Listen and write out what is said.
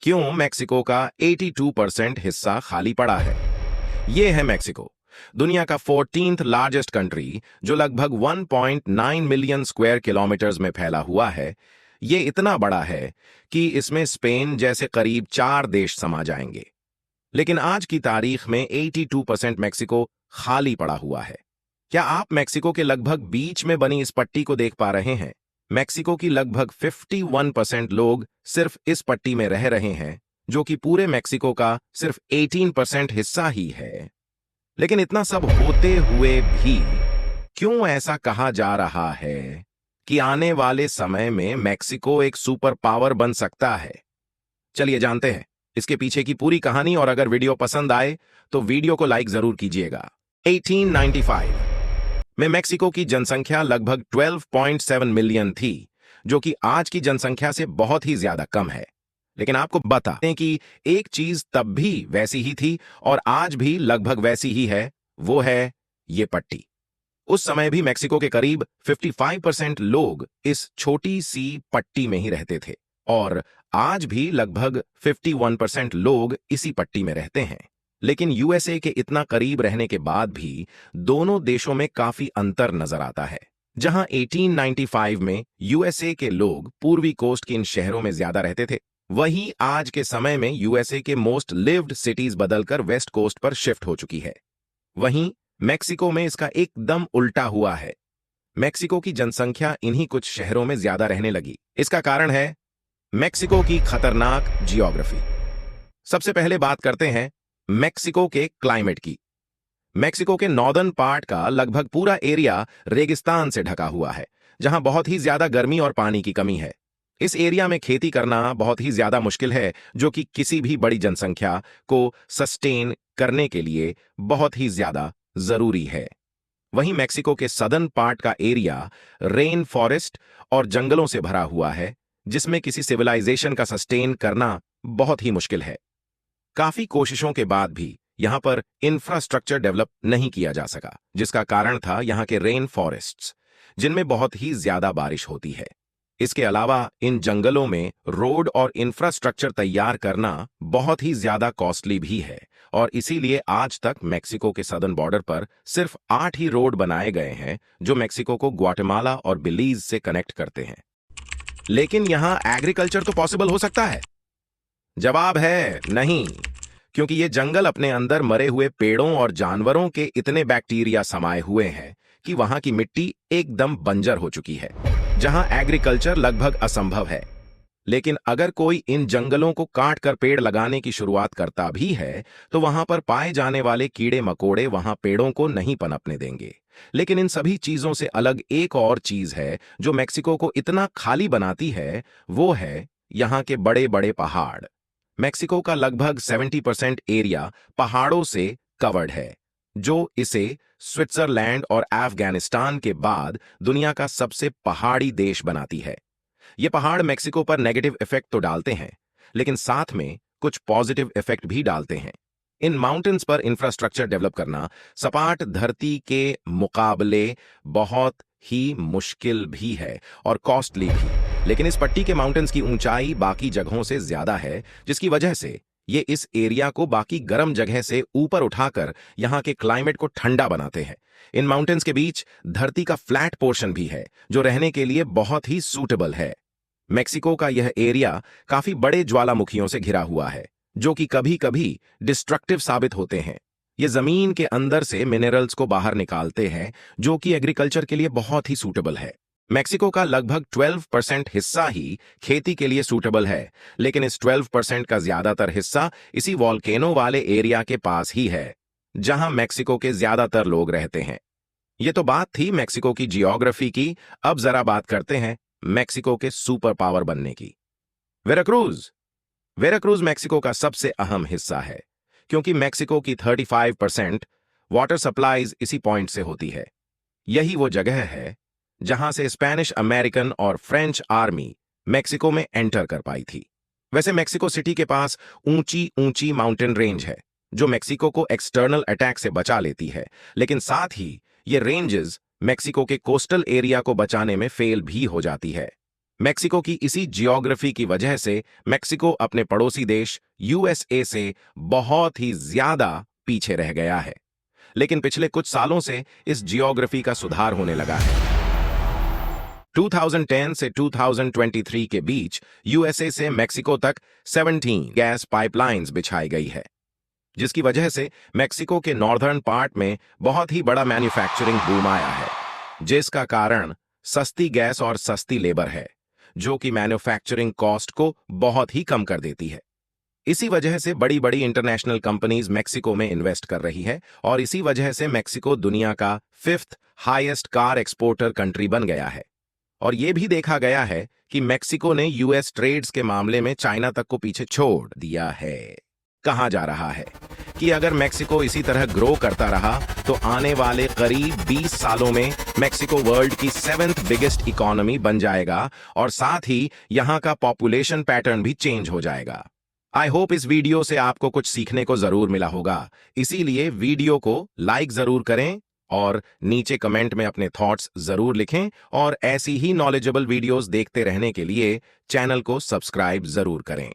क्यों मेक्सिको का 82% हिस्सा खाली पड़ा है। ये है मेक्सिको, दुनिया का 14th लार्जेस्ट कंट्री, जो लगभग 1.9 मिलियन स्क्वायर किलोमीटर्स में फैला हुआ है। ये इतना बड़ा है कि इसमें स्पेन जैसे करीब 4 देश समा जाएंगे। लेकिन आज की तारीख में 82% मेक्सिको खाली पड़ा हुआ है। क्या आप मेक्सिको के लगभग बीच में बनी इस पट्टी को देख पा रहे हैं? मेक्सिको की लगभग 51% लोग सिर्फ इस पट्टी में रह रहे हैं, जो कि पूरे मेक्सिको का सिर्फ 18% हिस्सा ही है। लेकिन इतना सब होते हुए भी क्यों ऐसा कहा जा रहा है कि आने वाले समय में मेक्सिको एक सुपर पावर बन सकता है? चलिए जानते हैं इसके पीछे की पूरी कहानी। और अगर वीडियो पसंद आए तो वीडियो को लाइक जरूर कीजिएगा। 1895 में मेक्सिको की जनसंख्या लगभग 12.7 मिलियन थी, जो कि आज की जनसंख्या से बहुत ही ज्यादा कम है। लेकिन आपको बता दें कि एक चीज तब भी वैसी ही थी और आज भी लगभग वैसी ही है, वो है ये पट्टी। उस समय भी मेक्सिको के करीब 55% लोग इस छोटी सी पट्टी में ही रहते थे और आज भी लगभग 51% लोग इसी पट्टी में रहते हैं। लेकिन यूएसए के इतना करीब रहने के बाद भी दोनों देशों में काफी अंतर नजर आता है। जहां 1895 में यूएसए के लोग पूर्वी कोस्ट के इन शहरों में ज्यादा रहते थे, वहीं आज के समय में यूएसए के मोस्ट लिव्ड सिटीज बदलकर वेस्ट कोस्ट पर शिफ्ट हो चुकी है। वहीं मेक्सिको में इसका एकदम उल्टा हुआ है। मेक्सिको की जनसंख्या इन्हीं कुछ शहरों में ज्यादा रहने लगी। इसका कारण है मेक्सिको की खतरनाक जियोग्राफी। सबसे पहले बात करते हैं मेक्सिको के क्लाइमेट की। मेक्सिको के नॉर्दर्न पार्ट का लगभग पूरा एरिया रेगिस्तान से ढका हुआ है, जहां बहुत ही ज्यादा गर्मी और पानी की कमी है। इस एरिया में खेती करना बहुत ही ज्यादा मुश्किल है, जो कि किसी भी बड़ी जनसंख्या को सस्टेन करने के लिए बहुत ही ज्यादा जरूरी है। वहीं मेक्सिको के सदर्न पार्ट का एरिया रेन फॉरेस्ट और जंगलों से भरा हुआ है, जिसमें किसी सिविलाइजेशन का सस्टेन करना बहुत ही मुश्किल है। काफी कोशिशों के बाद भी यहां पर इंफ्रास्ट्रक्चर डेवलप नहीं किया जा सका, जिसका कारण था यहां के रेन फॉरेस्ट्स, जिनमें बहुत ही ज्यादा बारिश होती है। इसके अलावा इन जंगलों में रोड और इंफ्रास्ट्रक्चर तैयार करना बहुत ही ज्यादा कॉस्टली भी है और इसीलिए आज तक मेक्सिको के सदर्न बॉर्डर पर सिर्फ 8 ही रोड बनाए गए हैं, जो मेक्सिको को ग्वाटेमाला और बिलीज से कनेक्ट करते हैं। लेकिन यहां एग्रीकल्चर तो पॉसिबल हो सकता है? जवाब है नहीं, क्योंकि ये जंगल अपने अंदर मरे हुए पेड़ों और जानवरों के इतने बैक्टीरिया समाये हुए हैं कि वहां की मिट्टी एकदम बंजर हो चुकी है, जहां एग्रीकल्चर लगभग असंभव है। लेकिन अगर कोई इन जंगलों को काट कर पेड़ लगाने की शुरुआत करता भी है, तो वहां पर पाए जाने वाले कीड़े मकोड़े वहां पेड़ों को नहीं पनपने देंगे। लेकिन इन सभी चीजों से अलग एक और चीज है जो मेक्सिको को इतना खाली बनाती है, वो है यहां के बड़े बड़े पहाड़। मेक्सिको का लगभग 70% एरिया पहाड़ों से कवर्ड है, जो इसे स्विट्जरलैंड और अफगानिस्तान के बाद दुनिया का सबसे पहाड़ी देश बनाती है। ये पहाड़ मेक्सिको पर नेगेटिव इफेक्ट तो डालते हैं, लेकिन साथ में कुछ पॉजिटिव इफेक्ट भी डालते हैं। इन माउंटेन्स पर इंफ्रास्ट्रक्चर डेवलप करना सपाट धरती के मुकाबले बहुत ही मुश्किल भी है और कॉस्टली भी। लेकिन इस पट्टी के माउंटेन्स की ऊंचाई बाकी जगहों से ज्यादा है, जिसकी वजह से ये इस एरिया को बाकी गर्म जगह से ऊपर उठाकर यहां के क्लाइमेट को ठंडा बनाते हैं। इन माउंटेन्स के बीच धरती का फ्लैट पोर्शन भी है, जो रहने के लिए बहुत ही सूटेबल है। मेक्सिको का यह एरिया काफी बड़े ज्वालामुखियों से घिरा हुआ है, जो कि कभी कभी डिस्ट्रक्टिव साबित होते हैं। ये जमीन के अंदर से मिनरल्स को बाहर निकालते हैं, जो कि एग्रीकल्चर के लिए बहुत ही सूटेबल है। मेक्सिको का लगभग 12% हिस्सा ही खेती के लिए सूटेबल है, लेकिन इस 12% का ज्यादातर हिस्सा इसी वॉल्केनो वाले एरिया के पास ही है, जहां मेक्सिको के ज्यादातर लोग रहते हैं। ये तो बात थी मेक्सिको की जियोग्राफी की। अब जरा बात करते हैं मेक्सिको के सुपर पावर बनने की। वेराक्रूज। वेराक्रूज मेक्सिको का सबसे अहम हिस्सा है, क्योंकि मेक्सिको की 35% वाटर सप्लाईज इसी पॉइंट से होती है। यही वो जगह है जहां से स्पेनिश अमेरिकन और फ्रेंच आर्मी मेक्सिको में एंटर कर पाई थी। वैसे मेक्सिको सिटी के पास ऊंची ऊंची माउंटेन रेंज है, जो मेक्सिको को एक्सटर्नल अटैक से बचा लेती है, लेकिन साथ ही ये रेंजेस मेक्सिको के कोस्टल एरिया को बचाने में फेल भी हो जाती है। मेक्सिको की इसी जियोग्राफी की वजह से मेक्सिको अपने पड़ोसी देश यूएसए से बहुत ही ज्यादा पीछे रह गया है। लेकिन पिछले कुछ सालों से इस जियोग्राफी का सुधार होने लगा है। 2010 से 2023 के बीच यूएसए से मेक्सिको तक 17 गैस पाइपलाइंस बिछाई गई है, जिसकी वजह से मेक्सिको के नॉर्दर्न पार्ट में बहुत ही बड़ा मैन्युफैक्चरिंग बूम आया है, जिसका कारण सस्ती गैस और सस्ती लेबर है, जो कि मैन्युफैक्चरिंग कॉस्ट को बहुत ही कम कर देती है। इसी वजह से बड़ी बड़ी इंटरनेशनल कंपनीज मेक्सिको में इन्वेस्ट कर रही है और इसी वजह से मेक्सिको दुनिया का 5th highest car exporter country बन गया है। और यह भी देखा गया है कि मेक्सिको ने यूएस ट्रेड्स के मामले में चाइना तक को पीछे छोड़ दिया है। कहा जा रहा है कि अगर मेक्सिको इसी तरह ग्रो करता रहा तो आने वाले करीब 20 सालों में मेक्सिको वर्ल्ड की 7th बिगेस्ट इकोनॉमी बन जाएगा और साथ ही यहां का पॉपुलेशन पैटर्न भी चेंज हो जाएगा। आई होप इस वीडियो से आपको कुछ सीखने को जरूर मिला होगा, इसीलिए वीडियो को लाइक जरूर करें और नीचे कमेंट में अपने थॉट्स जरूर लिखें और ऐसी ही नॉलेजेबल वीडियोस देखते रहने के लिए चैनल को सब्सक्राइब जरूर करें।